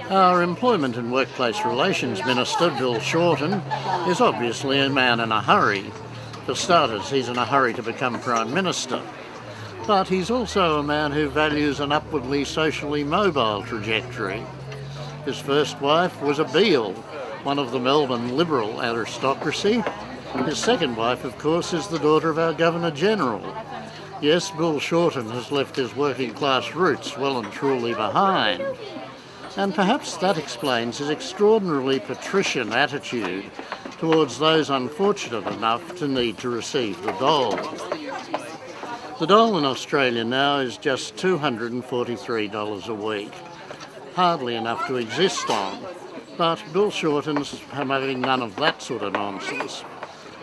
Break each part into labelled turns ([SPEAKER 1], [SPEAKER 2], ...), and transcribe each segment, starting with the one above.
[SPEAKER 1] Our Employment and Workplace Relations Minister, Bill Shorten, is obviously a man in a hurry. For starters, he's in a hurry to become Prime Minister. But he's also a man who values an upwardly socially mobile trajectory. His first wife was a Beale, one of the Melbourne Liberal aristocracy. His second wife, of course, is the daughter of our Governor-General. Yes, Bill Shorten has left his working-class roots well and truly behind. And perhaps that explains his extraordinarily patrician attitude towards those unfortunate enough to need to receive the dole. The dole in Australia now is just $243 a week. Hardly enough to exist on, but Bill Shorten's having none of that sort of nonsense.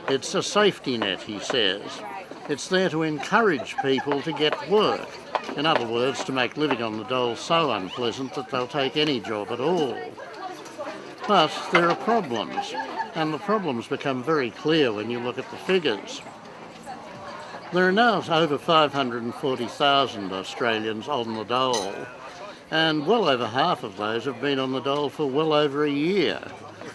[SPEAKER 1] It's a safety net, he says. It's there to encourage people to get work. In other words, to make living on the dole so unpleasant that they'll take any job at all. But there are problems, and the problems become very clear when you look at the figures. There are now over 540,000 Australians on the dole, and well over half of those have been on the dole for well over a year,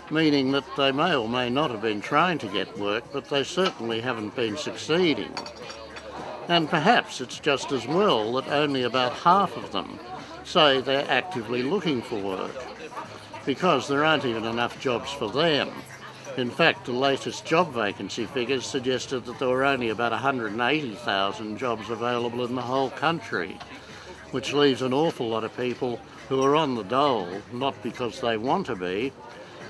[SPEAKER 1] meaning that they may or may not have been trying to get work, but they certainly haven't been succeeding. And perhaps it's just as well that only about half of them say they're actively looking for work, because there aren't even enough jobs for them. In fact, the latest job vacancy figures suggested that there were only about 180,000 jobs available in the whole country, which leaves an awful lot of people who are on the dole, not because they want to be,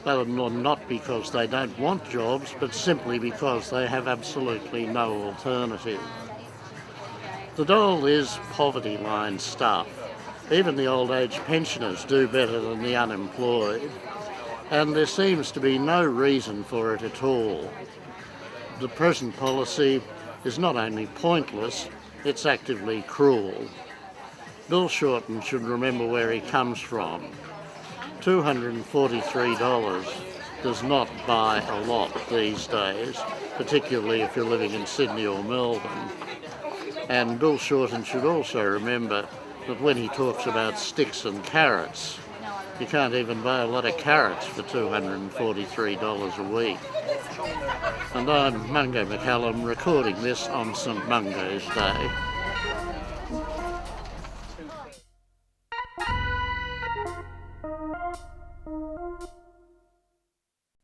[SPEAKER 1] not because they don't want jobs, but simply because they have absolutely no alternative. The dole is poverty line stuff. Even the old age pensioners do better than the unemployed, and there seems to be no reason for it at all. The present policy is not only pointless, it's actively cruel. Bill Shorten should remember where he comes from. $243 does not buy a lot these days, particularly if you're living in Sydney or Melbourne. And Bill Shorten should also remember that when he talks about sticks and carrots, you can't even buy a lot of carrots for $243 a week. And I'm Mungo MacCallum, recording this on St Mungo's Day.